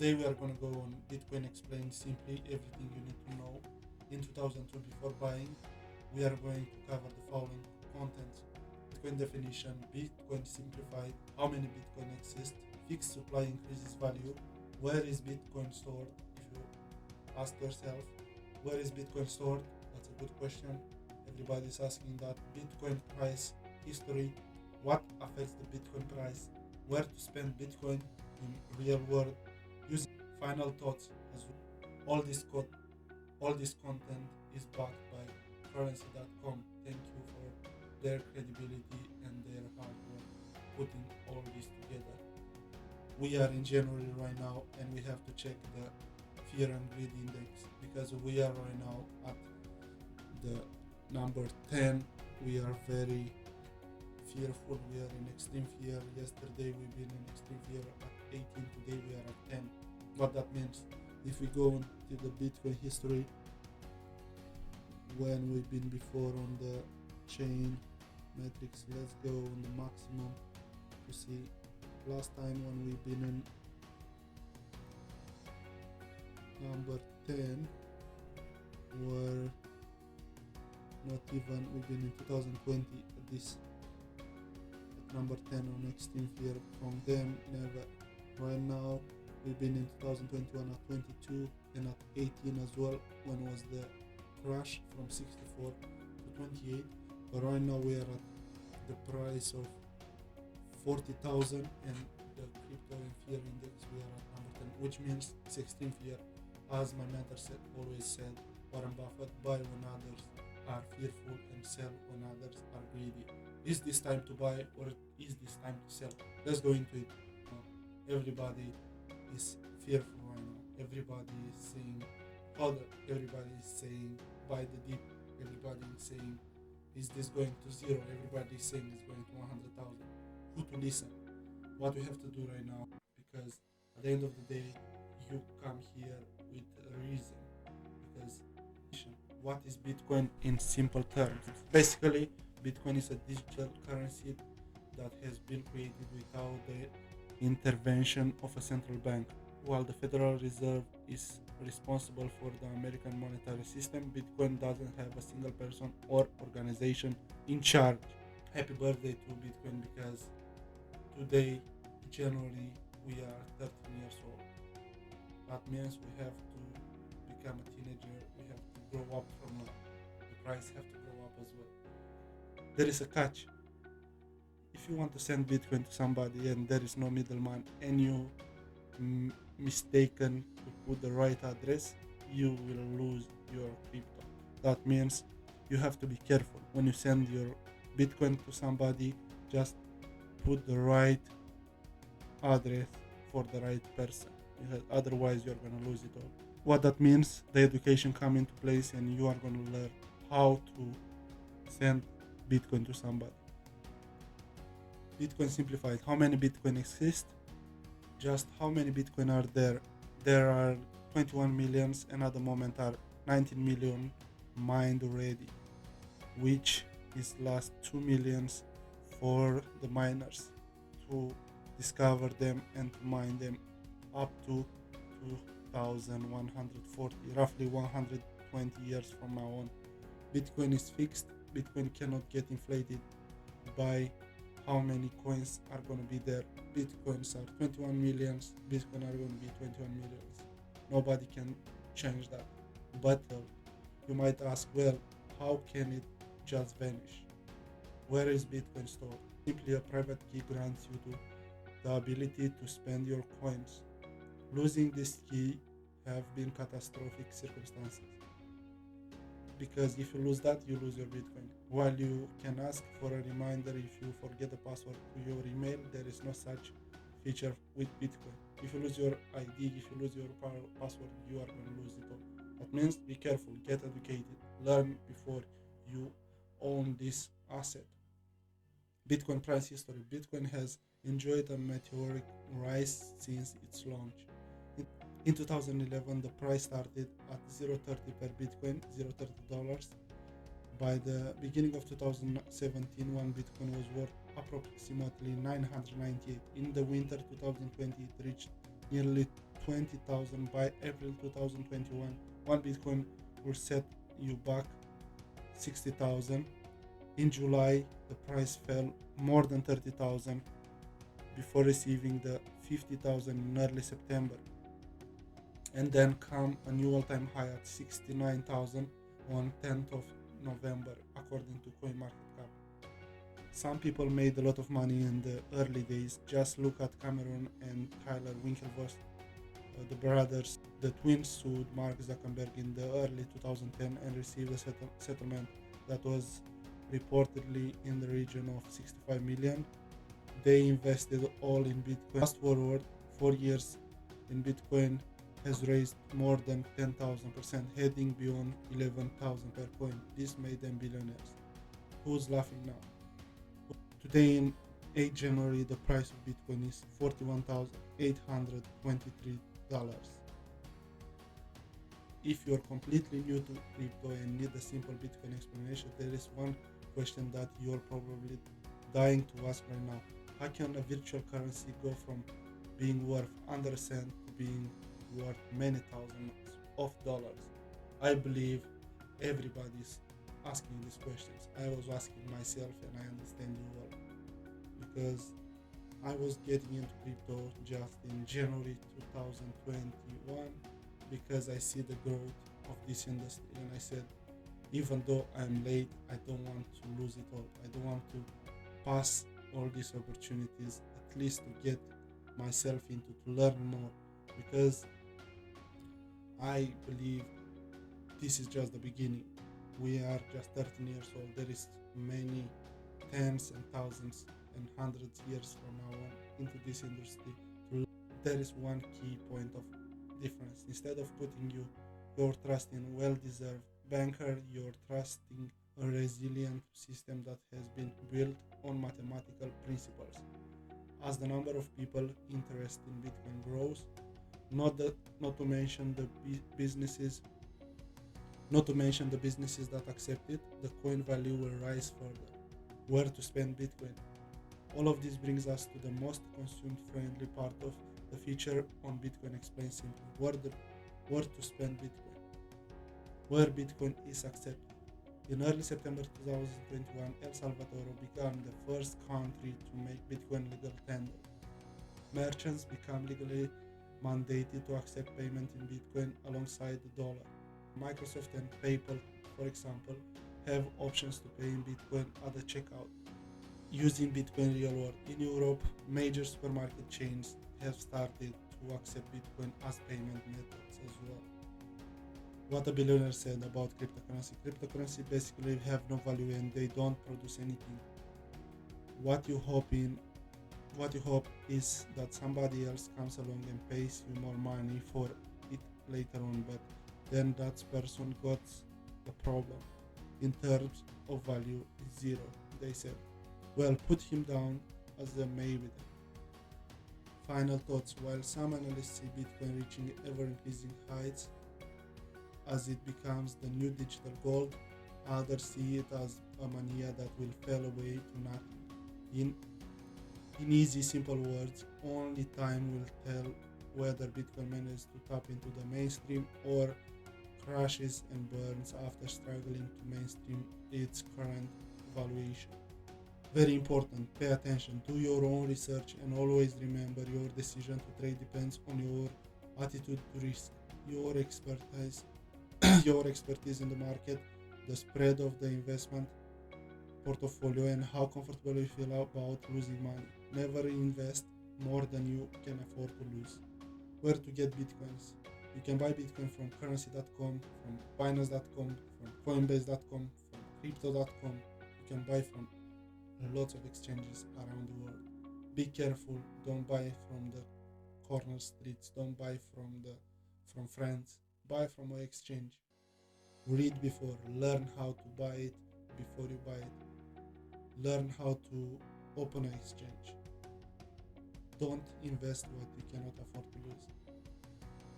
Today we are going to go on Bitcoin Explained Simply, everything you need to know in 2002 before buying. We are going to cover the following contents: Bitcoin definition, Bitcoin simplified, how many Bitcoin exist, fixed supply increases value, where is Bitcoin stored? If you ask yourself, where is Bitcoin stored? That's a good question. Everybody's asking that. Bitcoin price history, what affects the Bitcoin price, where to spend Bitcoin in real world, using final thoughts as well. All this content is backed by currency.com. Thank you for their credibility and their hard work putting all this together. We are in January right now and we have to check the fear and greed index because we are right now at the number 10. We are very fearful. We are in extreme fear. Yesterday we've been in extreme fear at 18. Today we are at 10. What that means, if we go into the Bitcoin history, when we've been before on the chain metrics, let's go on the maximum to see. Last time when we've been in number 10 were not even, we've been in 2020 at this at number 10 on extreme fear. From then never. Right now we've been in 2021 at 22 and at 18 as well, when was the crash from 64 to 28. But right now we are at the price of 40,000 and the crypto and fear index we are at number 10, which means it's extreme fear. As my mentor always said, Warren Buffett, buy when others are fearful and sell when others are greedy. Is this time to buy or is this time to sell? Let's go into it. Everybody is fearful right now. Everybody is saying hold up. Everybody is saying buy the dip. Everybody is saying is this going to zero? Everybody is saying it's going to 100,000. Who to listen? What we have to do right now, because at the end of the day you come here with a reason. Because what is Bitcoin in simple terms? Basically, Bitcoin is a digital currency that has been created without the intervention of a central bank. While the Federal Reserve is responsible for the American monetary system, Bitcoin doesn't have a single person or organization in charge. Happy birthday to Bitcoin, because today, January, we are 13 years old. That means we have to become a teenager, we have to grow up from now. The price have to grow up as well. There is a catch. If you want to send Bitcoin to somebody and there is no middleman and you mistaken to put the right address, you will lose your crypto. That means you have to be careful when you send your Bitcoin to somebody. Just put the right address for the right person, because otherwise you're gonna lose it all. What that means, the education come into place and you are gonna learn how to send Bitcoin to somebody. Bitcoin simplified. How many Bitcoin exist? Just how many Bitcoin are there? There are 21 millions and at the moment are 19 million mined already, which is last 2 millions for the miners to discover them and to mine them up to 2140, roughly 120 years from now on. Bitcoin is fixed. Bitcoin cannot get inflated by how many coins are going to be there. Bitcoins are 21 millions. Bitcoin are going to be 21 millions. Nobody can change that. But you might ask, well, how can it just vanish? Where is Bitcoin stored? Simply a private key grants you the ability to spend your coins. Losing this key have been catastrophic circumstances, because if you lose that, you lose your Bitcoin. While you can ask for a reminder if you forget the password to your email, there is no such feature with Bitcoin. If you lose your ID, if you lose your password, you are going to lose it all. That means be careful, get educated, learn before you own this asset. Bitcoin price history. Bitcoin has enjoyed a meteoric rise since its launch. In 2011, the price started at $0.30 per Bitcoin, $0.30. By the beginning of 2017, one Bitcoin was worth approximately $998. In the winter 2020, it reached nearly 20,000 by April 2021. One Bitcoin will set you back 60,000. In July, the price fell more than 30,000 before receiving the 50,000 in early September, and then come a new all-time high at 69,000 on 10th of November, according to CoinMarketCap. Some people made a lot of money in the early days. Just look at Cameron and Tyler Winklevoss, the brothers. The twins sued Mark Zuckerberg in the early 2010 and received a settlement that was reportedly in the region of 65 million. They invested all in Bitcoin. Fast forward 4 years in Bitcoin has raised more than 10,000%, heading beyond 11,000 per coin. This made them billionaires. Who's laughing now? Today in 8 January, the price of Bitcoin is $41,823. If you're completely new to crypto and need a simple Bitcoin explanation, there is one question that you're probably dying to ask right now. How can a virtual currency go from being worth under a cent to being worth many thousands of dollars? I believe everybody's asking these questions. I was asking myself, and I understand you all, because I was getting into crypto just in January 2021 because I see the growth of this industry, and I said, even though I'm late, I don't want to lose it all. I don't want to pass all these opportunities, at least to get myself into, to learn more, because I believe this is just the beginning. We are just 13 years old. There is many tens and thousands and hundreds years from now on into this industry. There is one key point of difference. Instead of putting your trust in well-deserved banker, you're trusting a resilient system that has been built on mathematical principles. As the number of people interested in Bitcoin grows, not to mention the businesses that accept it, the coin value will rise further. Where to spend Bitcoin? All of this brings us to the most consumer-friendly part of the feature on Bitcoin Explained Simply. Where to spend Bitcoin? Where Bitcoin is accepted. In early September 2021, El Salvador became the first country to make Bitcoin legal tender. Merchants become legally mandated to accept payment in Bitcoin alongside the dollar. Microsoft and PayPal, for example, have options to pay in Bitcoin at the checkout using Bitcoin real world. In Europe, major supermarket chains have started to accept Bitcoin as payment methods as well. What a billionaire said about cryptocurrency. Cryptocurrency basically have no value and they don't produce anything. What you hope is that somebody else comes along and pays you more money for it later on, but then that person got the problem. In terms of value, is zero. They said, well, put him down as a maybe. Final thoughts. While some analysts see Bitcoin reaching ever-increasing heights as it becomes the new digital gold, others see it as a mania that will fall away to nothing. In easy, simple words, only time will tell whether Bitcoin manages to tap into the mainstream or crashes and burns after struggling to mainstream its current valuation. Very important, pay attention, do your own research, and always remember your decision to trade depends on your attitude to risk, your expertise in the market, the spread of the investment portfolio, and how comfortable you feel about losing money. Never invest more than you can afford to lose. Where to get Bitcoins? You can buy Bitcoin from currency.com, from Binance.com, from Coinbase.com, from Crypto.com. You can buy from lots of exchanges around the world. Be careful, don't buy from the corner streets, don't buy from friends, buy from an exchange. Read before, learn how to buy it before you buy it. Learn how to open an exchange. Don't invest what you cannot afford to lose.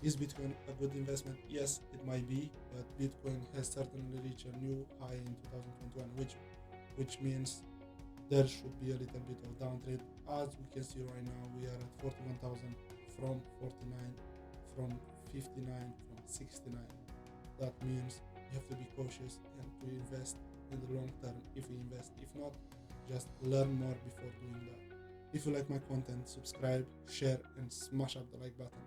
Is Bitcoin a good investment? Yes, it might be, but Bitcoin has certainly reached a new high in 2021, which means there should be a little bit of downtrend. As we can see right now, we are at 41,000 from 49 from 59, from 69. That means you have to be cautious and to invest in the long term if you invest. If not, just learn more before doing that. If you like my content, subscribe, share, and smash up the like button.